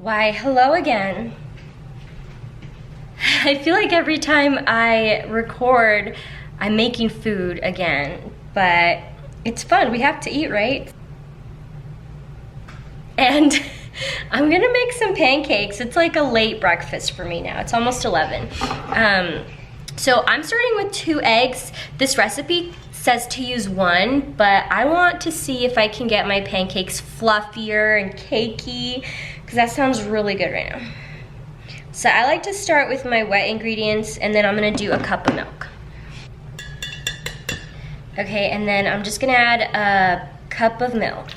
Why, hello again. I feel like every time I record, I'm making food again, but it's fun, we have to eat, right? And I'm gonna make some pancakes. It's like a late breakfast for me now. It's almost 11. So I'm starting with 2 eggs. This recipe says to use 1, but I want to see if I can get my pancakes fluffier and cakey, because that sounds really good right now. So I like to start with my wet ingredients, and then I'm gonna do a cup of milk. Okay, and then I'm just gonna add a cup of milk.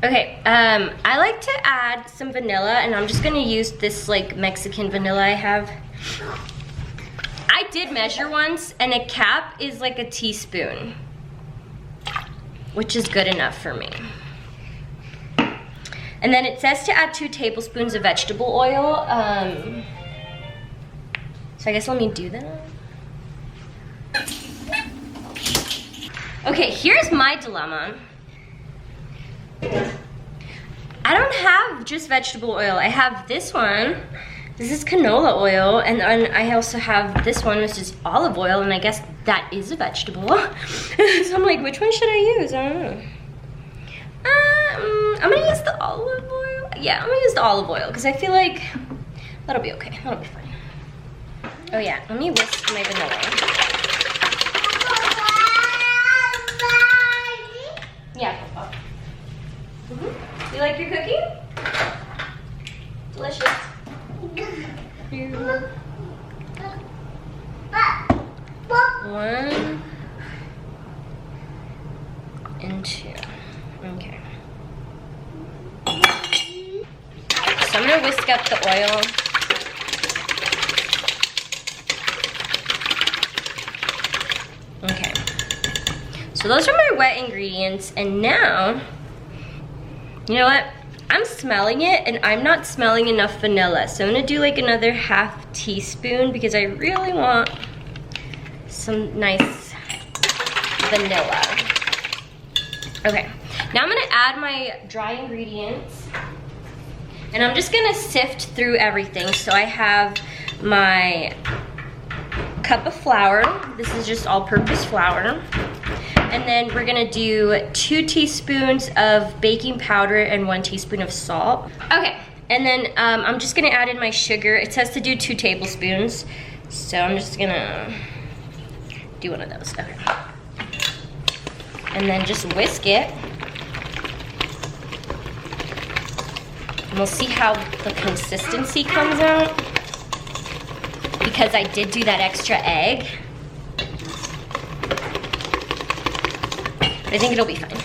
Okay, I like to add some vanilla, and I'm just gonna use this like Mexican vanilla I have. I did measure once, and a cap is like a teaspoon, which is good enough for me. And then it says to add 2 tablespoons of vegetable oil. So I guess let me do that. Okay, here's my dilemma. I don't have just vegetable oil. I have this one. This is canola oil, and then I also have this one, which is olive oil, and I guess that is a vegetable. So I'm like, which one should I use? I don't know. I'm gonna use the olive oil. Yeah, I'm gonna use the olive oil because I feel like that'll be okay. That'll be fine. Oh yeah, let me whisk my vanilla. Yeah, Papa. You like your cookie? Delicious. Here. 1 and 2. Okay. So I'm gonna whisk up the oil. Okay. So those are my wet ingredients, and now, you know what? I'm smelling it, and I'm not smelling enough vanilla. So I'm gonna do like another ½ teaspoon because I really want some nice vanilla. Okay, now I'm gonna add my dry ingredients, and I'm just gonna sift through everything. So I have my cup of flour. This is just all-purpose flour. And then we're gonna do 2 teaspoons of baking powder and 1 teaspoon of salt. Okay, and then I'm just gonna add in my sugar. It says to do 2 tablespoons. So I'm just gonna do one of those, okay. And then just whisk it. And we'll see how the consistency comes out, because I did do that extra egg. I think it'll be fine.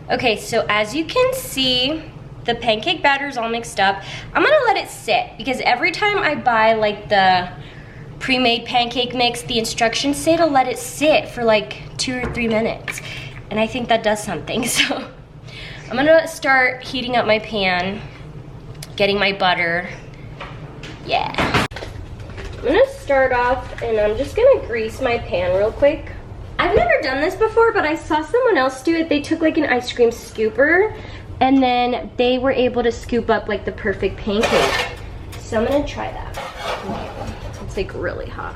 Okay, so as you can see, the pancake batter is all mixed up. I'm gonna let it sit, because every time I buy like the pre-made pancake mix, the instructions say to let it sit for like 2 or 3 minutes. And I think that does something, so I'm gonna start heating up my pan, getting my butter. Yeah. I'm gonna start off, and I'm just gonna grease my pan real quick. I've never done this before, but I saw someone else do it. They took like an ice cream scooper, and then they were able to scoop up like the perfect pancake. So I'm gonna try that. It's like really hot.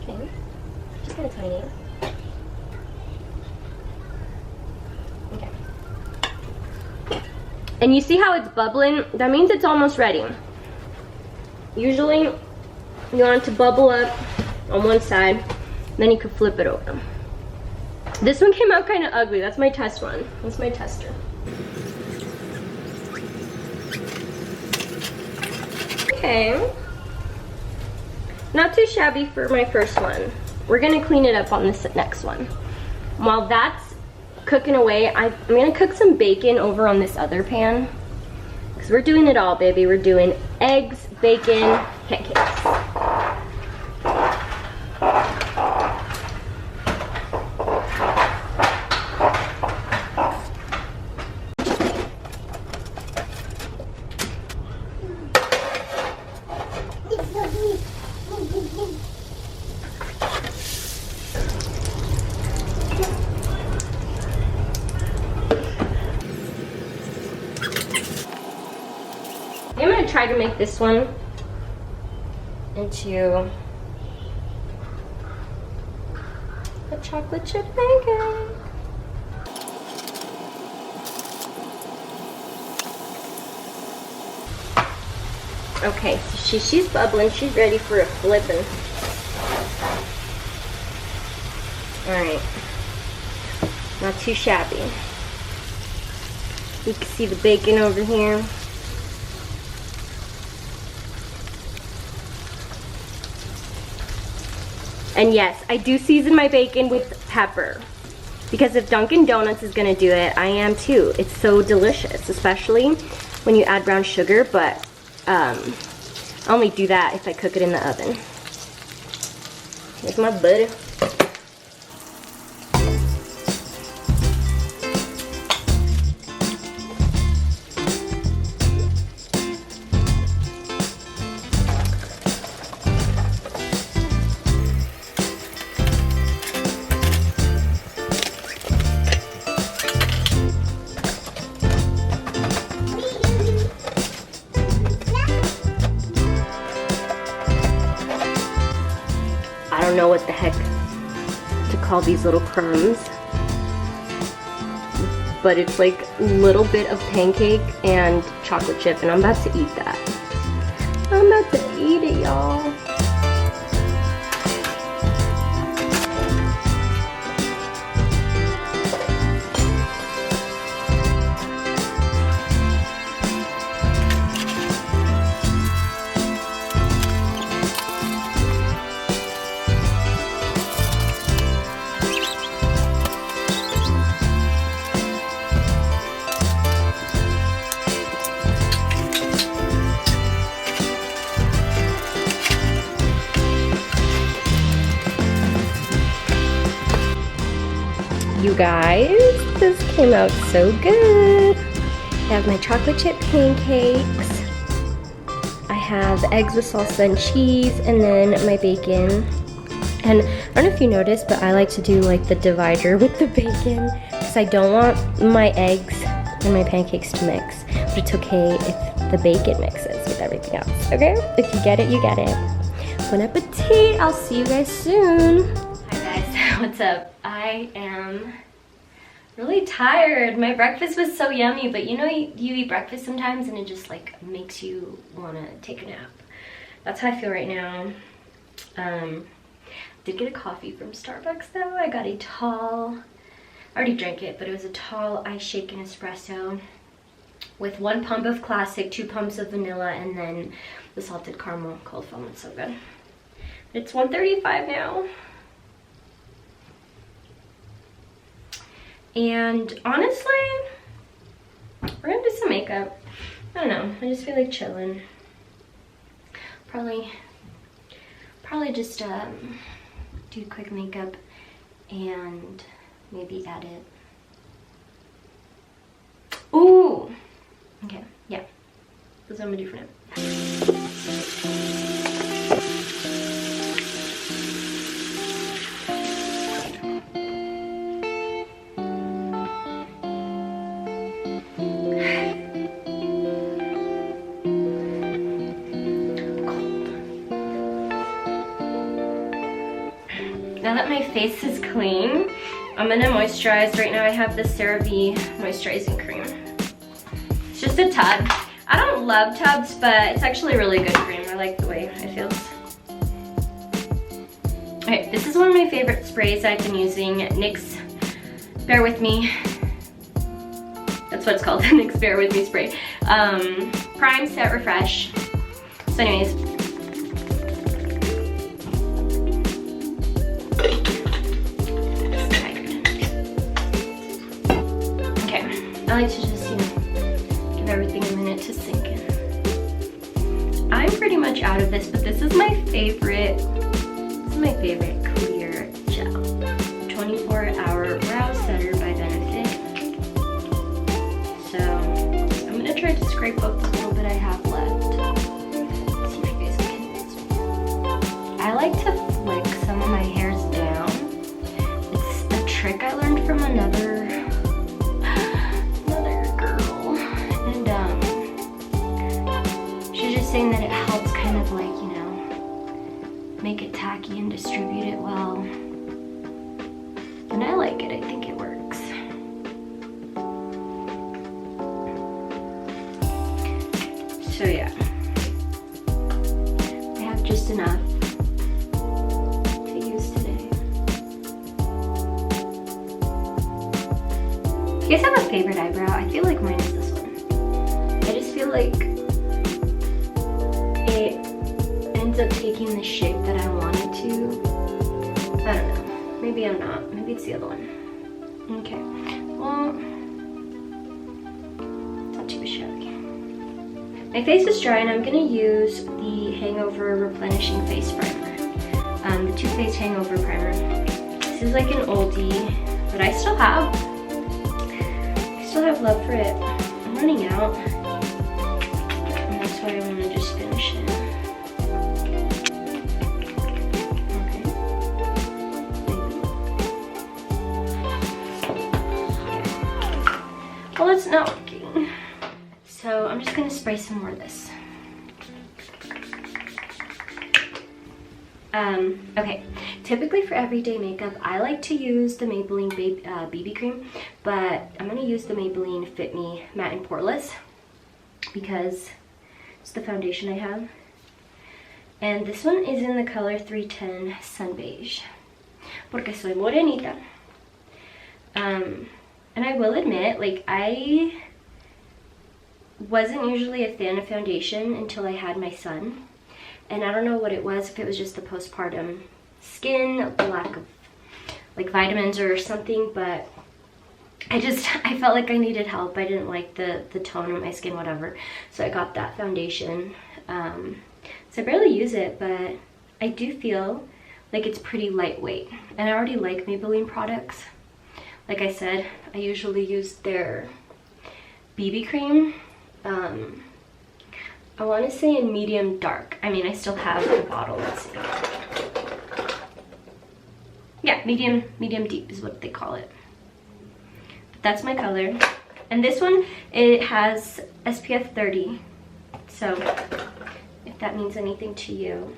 Okay, just kind of tiny. Okay. And you see how it's bubbling? That means it's almost ready. Usually, you want it to bubble up on one side, then you can flip it over. This one came out kind of ugly. That's my test one. That's my tester. Okay. Not too shabby for my first one. We're gonna clean it up on this next one. While that's cooking away, I'm gonna cook some bacon over on this other pan, because we're doing it all, baby. We're doing eggs, bacon, pancakes. try to make this one into a chocolate chip pancake. Okay, so she's bubbling. She's ready for a flipping. Alright. Not too shabby. You can see the bacon over here. And yes, I do season my bacon with pepper. Because if Dunkin' Donuts is gonna do it, I am too. It's so delicious, especially when you add brown sugar, but I only do that if I cook it in the oven. Here's my butter. I don't know what the heck to call these little crumbs, but it's like a little bit of pancake and chocolate chip, and I'm about to eat that. I'm about to eat it, y'all. You guys, this came out so good. I have my chocolate chip pancakes. I have eggs with salsa and cheese, and then my bacon. And I don't know if you noticed, but I like to do like the divider with the bacon because I don't want my eggs and my pancakes to mix. But it's okay if the bacon mixes with everything else, okay? If you get it, you get it. Bon appetit, I'll see you guys soon. Hi guys, what's up? I am really tired. My breakfast was so yummy, but you know you eat breakfast sometimes and it just like makes you want to take a nap. That's how I feel right now. Did get a coffee from Starbucks though. I got a tall, I already drank it, but it was a tall ice shaken espresso with 1 pump of classic, 2 pumps of vanilla, and then the salted caramel cold foam. It's so good. It's 1:35 now. And honestly, we're gonna do some makeup. I don't know, I just feel like chilling. Probably just do quick makeup and maybe edit. Ooh, okay, yeah, that's what I'm gonna do for now. Now that my face is clean, I'm gonna moisturize. Right now I have the CeraVe moisturizing cream. It's just a tub. I don't love tubs, but it's actually a really good cream. I like the way it feels. Okay, this is one of my favorite sprays I've been using. NYX, bear with me. That's what it's called, NYX Bear With Me spray. Prime, Set, Refresh. So anyways, I like to just, you know, give everything a minute to sink in. I'm pretty much out of this, but this is my favorite. This is my favorite clear gel. 24-hour brow setter by Benefit. So I'm gonna try to scrape up the little bit I have left. Let's see if you guys can convince me. I like to flick some of my hairs down. It's a trick I learned from another girl, and she sticky and distribute it well. And I like it, I think it works. So yeah, I have just enough to use today. Do you guys have a favorite eyebrow? I feel like mine is this one. I just feel like it ends up taking the shape that I want it to. I don't know. Maybe I'm not. Maybe it's the other one. Okay. Well, it's not too shabby. My face is dry and I'm going to use the Hangover Replenishing Face Primer. The Too Faced Hangover Primer. This is like an oldie, but I still have love for it. I'm running out, and that's why I want to just finish it. Okay. Well, it's not working. So I'm just going to spray some more of this. Okay, typically for everyday makeup, I like to use the Maybelline BB cream, but I'm going to use the Maybelline Fit Me Matte and Poreless because it's the foundation I have. And this one is in the color 310 Sun Beige, porque soy morenita. And I will admit, like, I wasn't usually a fan of foundation until I had my son. And I don't know what it was, if it was just the postpartum skin, the lack of like vitamins or something, but I felt like I needed help. I didn't like the tone of my skin, whatever. So I got that foundation. So I barely use it, but I do feel like it's pretty lightweight. And I already like Maybelline products. Like I said, I usually use their BB cream. I want to say in medium dark. I mean, I still have the bottle. Let's see. Yeah, medium deep is what they call it. But that's my color. And this one, it has SPF 30. So if that means anything to you,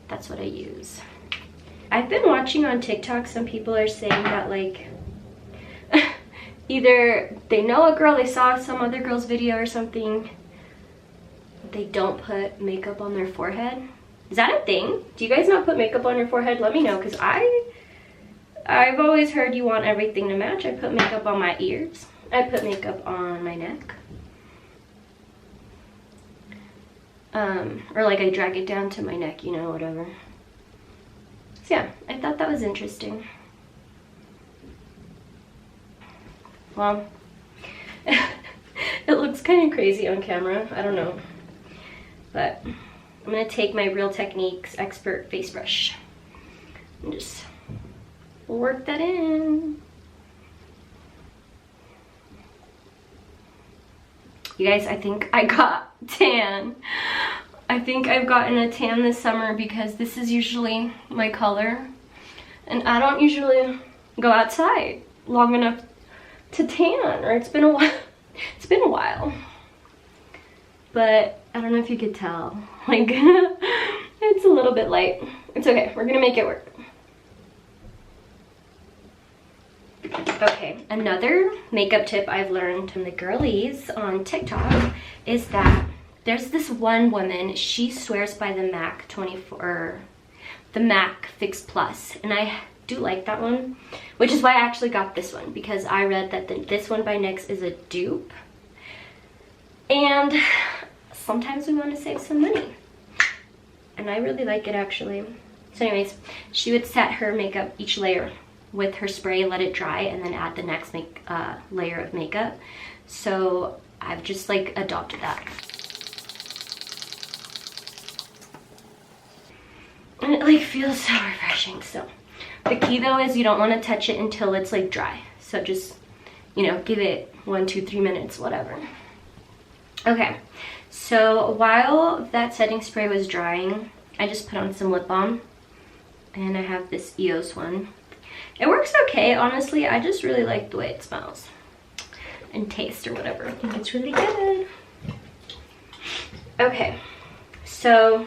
that's what I use. I've been watching on TikTok, some people are saying that like either they know a girl, they saw some other girl's video or something, they don't put makeup on their forehead. Is that a thing? Do you guys not put makeup on your forehead? Let me know, because I've always heard you want everything to match. I put makeup on my ears. I put makeup on my neck. Or like I drag it down to my neck, you know, whatever. So yeah, I thought that was interesting. Well, it looks kind of crazy on camera. I don't know. But I'm going to take my Real Techniques Expert Face Brush and just work that in. You guys, I think I got tan. I think I've gotten a tan this summer because this is usually my color. And I don't usually go outside long enough to tan, or it's been a while. It's been a while. But I don't know if you could tell, like, it's a little bit light. It's okay, we're gonna make it work. Okay, another makeup tip I've learned from the girlies on TikTok is that there's this one woman, she swears by the MAC 24, the MAC Fix Plus, and I do like that one, which is why I actually got this one, because I read that this one by NYX is a dupe. And sometimes we want to save some money. And I really like it, actually. So anyways, she would set her makeup, each layer, with her spray, let it dry, and then add the next layer of makeup. So I've just like adopted that. And it like feels so refreshing. So the key though is you don't want to touch it until it's like dry. So just, you know, give it 1, 2, 3 minutes, whatever. Okay, so while that setting spray was drying, I just put on some lip balm. And I have this EOS one. It works okay, honestly. I just really like the way it smells and tastes or whatever. I think it's really good. Okay, so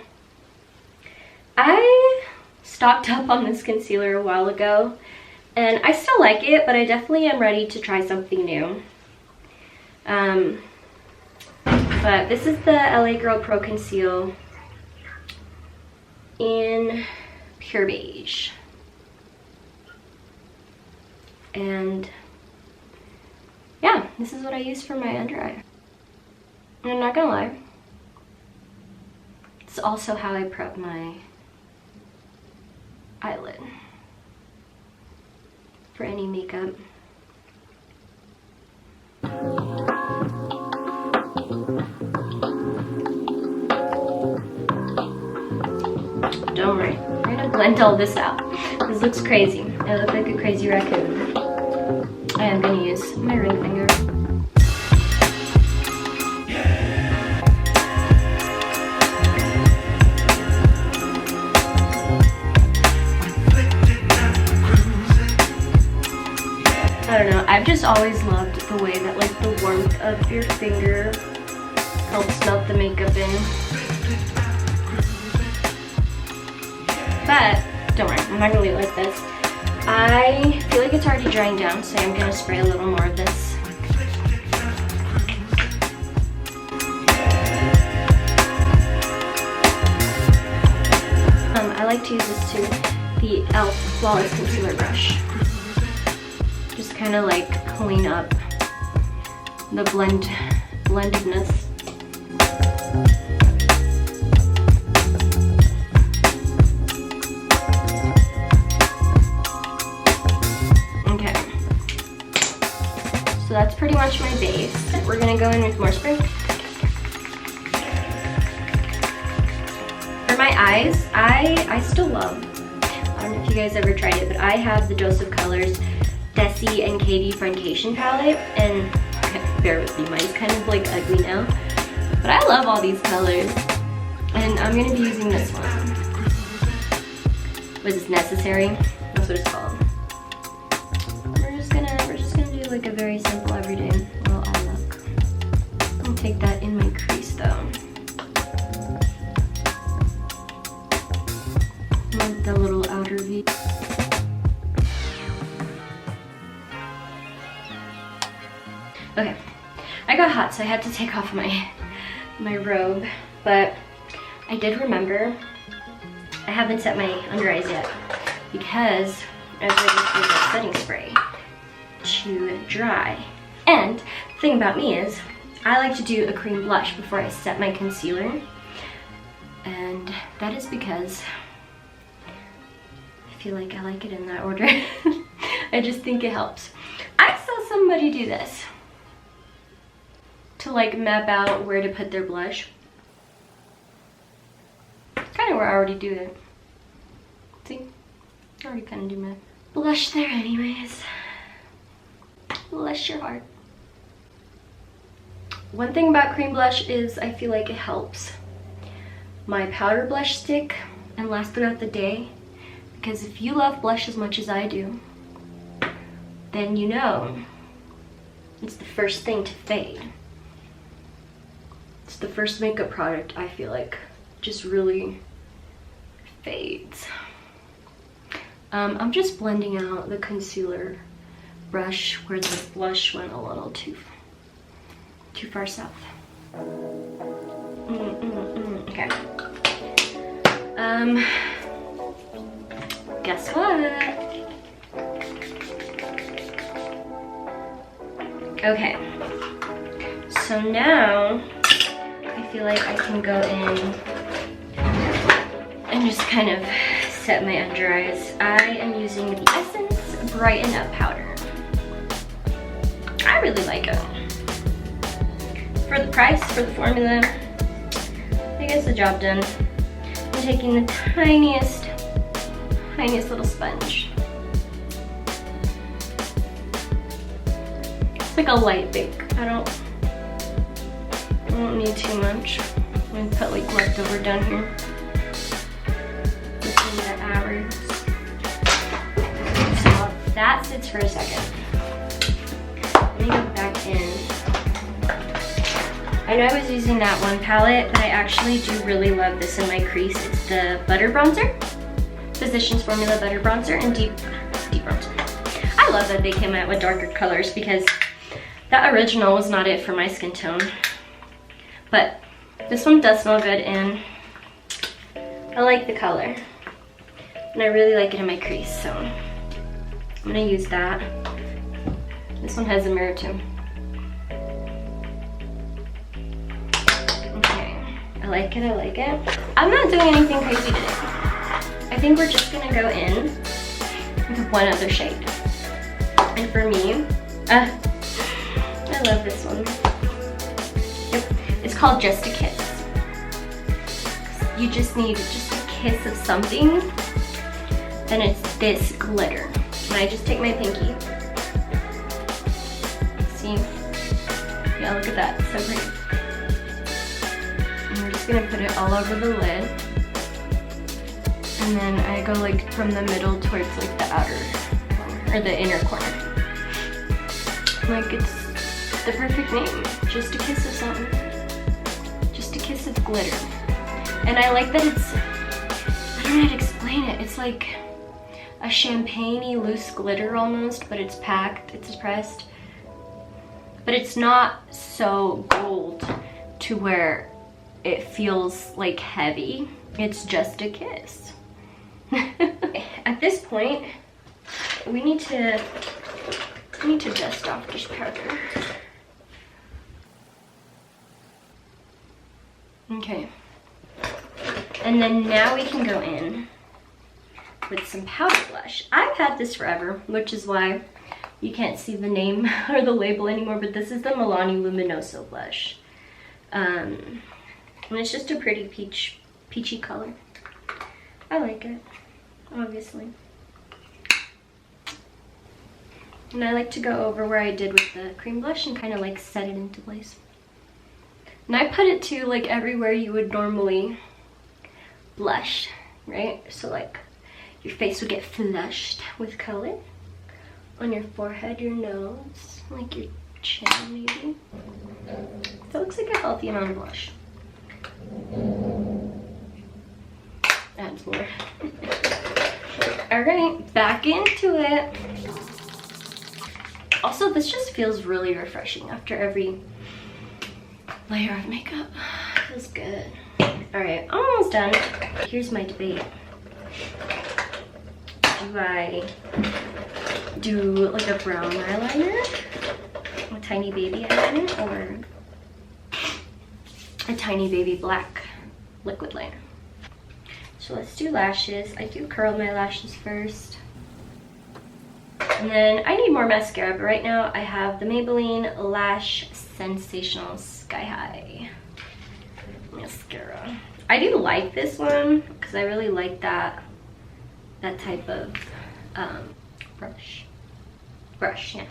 I stocked up on this concealer a while ago, and I still like it, but I definitely am ready to try something new. But this is the LA Girl Pro Conceal in Pure Beige. And yeah, this is what I use for my under eye. And I'm not gonna lie, it's also how I prep my eyelid for any makeup. Don't worry, we're gonna blend all this out. This looks crazy. I look like a crazy raccoon. I am gonna use my ring finger. I don't know, I've just always loved the way that like the warmth of your finger helps melt the makeup in. But don't worry, I'm not gonna leave it like this. I feel like it's already drying down, so I'm gonna spray a little more of this. I like to use this too, the yall Flawless Concealer Brush. Just kind of like clean up the blendedness. Okay, so that's pretty much my base. We're gonna go in with more spray. For my eyes, I still love, I don't know if you guys ever tried it, but I have the Dose of Colors Desi and KD Friendcation palette, and bear with me, mine's kind of like ugly now, but I love all these colors, and I'm gonna be using this one. Was this necessary? That's what it's called. We're just gonna do like a very simple everyday little eye look. I'll take that in my crease though. Like the little outer V. Okay, I got hot, so I had to take off my robe, but I did remember I haven't set my under eyes yet because I was waiting for the setting spray to dry. And the thing about me is I like to do a cream blush before I set my concealer, and that is because I feel like I like it in that order. I just think it helps. I saw somebody do this to like map out where to put their blush. Kind of where I already do it. See? I already kind of do my blush there anyways. Bless your heart. One thing about cream blush is I feel like it helps my powder blush stick and last throughout the day, because if you love blush as much as I do, then you know it's the first thing to fade. It's the first makeup product I feel like just really fades. I'm just blending out the concealer brush where the blush went a little too far south. Okay. Guess what? Okay. So now I feel like I can go in and just kind of set my under eyes. I am using the Essence Brighten Up Powder. I really like it. For the price, for the formula, it gets the job done. I'm taking the tiniest little sponge. It's like a light bake. I don't need too much. I'm gonna put like leftover down here. Just in the hours. So that sits for a second. Let me go back in. I know I was using that one palette, but I actually do really love this in my crease. It's the Butter Bronzer. Physicians Formula Butter Bronzer and Deep Bronzer. I love that they came out with darker colors because that original was not it for my skin tone. But this one does smell good and I like the color. And I really like it in my crease, so I'm gonna use that. This one has a mirror too. I like it, I like it. I'm not doing anything crazy today. I think we're just gonna go in with one other shade. And for me, I love this one. Yep, it's called Just a Kiss. You just need just a kiss of something, and it's this glitter. And I just take my pinky. See? Yeah, look at that, it's so pretty. We're just gonna put it all over the lid. And then I go like from the middle towards like the outer corner, or the inner corner. Like it's the perfect name. Just a kiss of something. Just a kiss of glitter. And I like that it's, I don't know how to explain it. It's like a champagne-y loose glitter almost, but it's packed, it's pressed. But it's not so gold to where it feels like heavy. It's just a kiss. At this point, we need to dust off this powder. Okay. And then now we can go in with some powder blush. I've had this forever, which is why you can't see the name or the label anymore, but this is the Milani Luminoso blush. And it's just a pretty peachy color. I like it, obviously. And I like to go over where I did with the cream blush and kind of like set it into place. And I put it to like everywhere you would normally blush, right? So like your face would get flushed with color. On your forehead, your nose, like your chin maybe. That looks like a healthy amount of blush. Adds more. Alright, back into it. Also, this just feels really refreshing after every layer of makeup. Feels good. Alright, almost done. Here's my debate. Do I do like a brown eyeliner, a tiny baby eyeliner, or a tiny baby black liquid liner? So let's do lashes. I do curl my lashes first. And then I need more mascara, but right now I have the Maybelline Lash Sensational Sky High mascara. I do like this one because I really like that type of brush, yeah.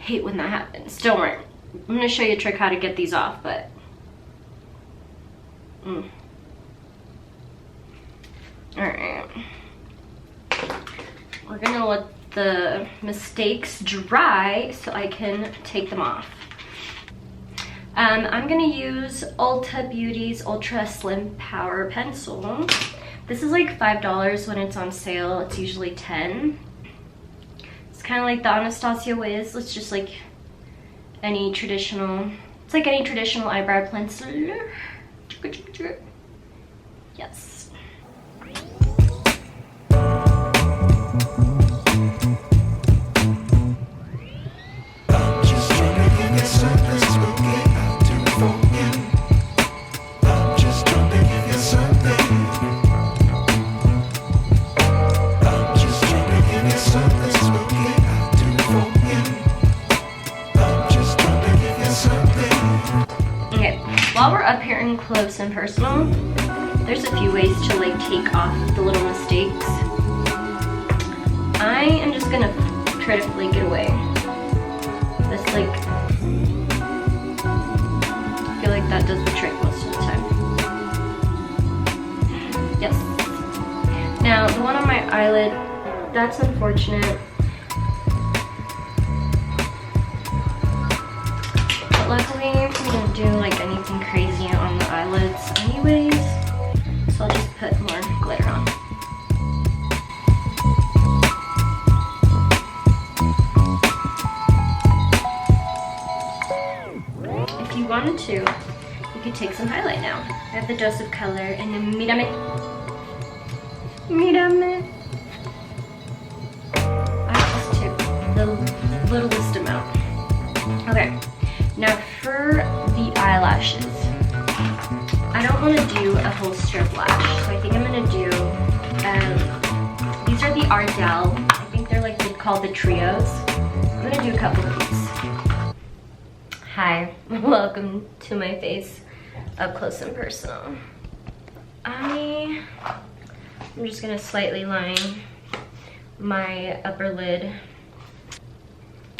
Hate when that happens. Don't worry. I'm gonna show you a trick how to get these off, but alright. We're gonna let the mistakes dry so I can take them off. I'm gonna use Ulta Beauty's Ultra Slim Power Pencil. This is like $5 when it's on sale. It's usually $10. It's kind of like the Anastasia Wiz. It's just like any traditional, it's like any traditional eyebrow pencil. Yes. While we're up here and close and personal, there's a few ways to like take off the little mistakes. I am just gonna try to flake it away. This like, I feel like that does the trick most of the time. eyelid. That's unfortunate. But luckily, we don't do like anything crazy on the eyelids anyways. So I'll just put more glitter on. If you wanted to, you could take some highlight now. I have the dose of color in the Mírame. Mírame. I just took the littlest amount. Okay, now for the eyelashes. I don't want to do a whole strip lash, so I think I'm going to do, these are the Ardell. I think they're called the trios. I'm going to do a couple of these. Hi, welcome to my face up close and personal. I'm just going to slightly line my upper lid.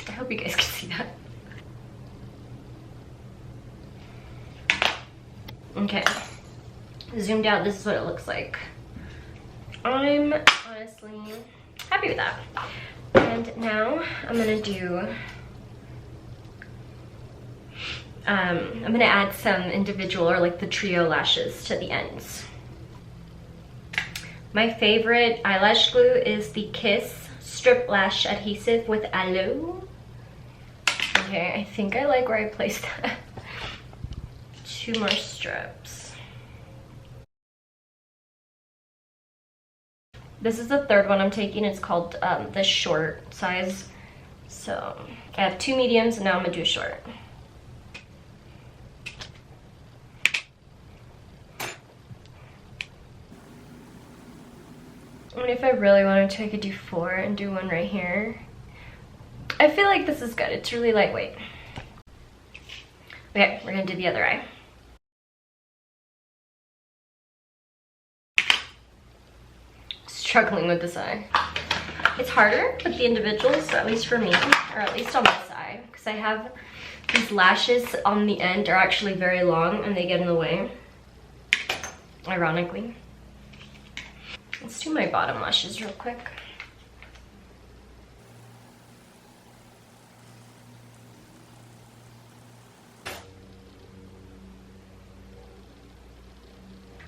I hope you guys can see that. Okay, zoomed out, this is what it looks like. I'm honestly happy with that. And now I'm gonna do, I'm gonna add some individual or like the trio lashes to the ends. My favorite eyelash glue is the Kiss Strip Lash Adhesive with Aloe. Okay, I think I like where I placed that. 2 more strips. This is the third one I'm taking. It's called the short size. So I have 2 mediums and now I'm gonna do a short. And if I really wanted to, I could do 4 and do 1 right here. I feel like this is good. It's really lightweight. Okay, we're gonna do the other eye. Struggling with this eye. It's harder with the individuals, at least for me, or at least on this eye, because I have these lashes on the end are actually very long and they get in the way, ironically. Let's do my bottom lashes real quick.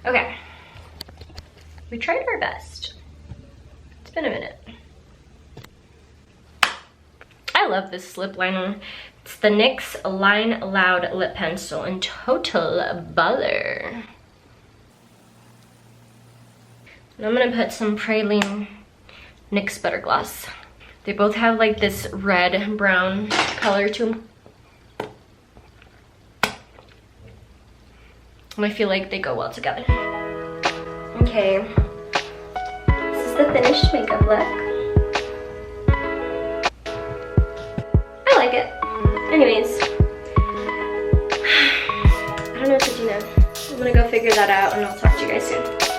Okay, we tried our best. It's been a minute. I love this lip liner. It's the NYX Line Loud Lip Pencil in Total Baller. And I'm gonna put some Praline NYX Butter Gloss. They both have like this red brown color to them. And I feel like they go well together. Okay, this is the finished makeup look. I like it. Anyways, I don't know what to do now. I'm gonna go figure that out and I'll talk to you guys soon.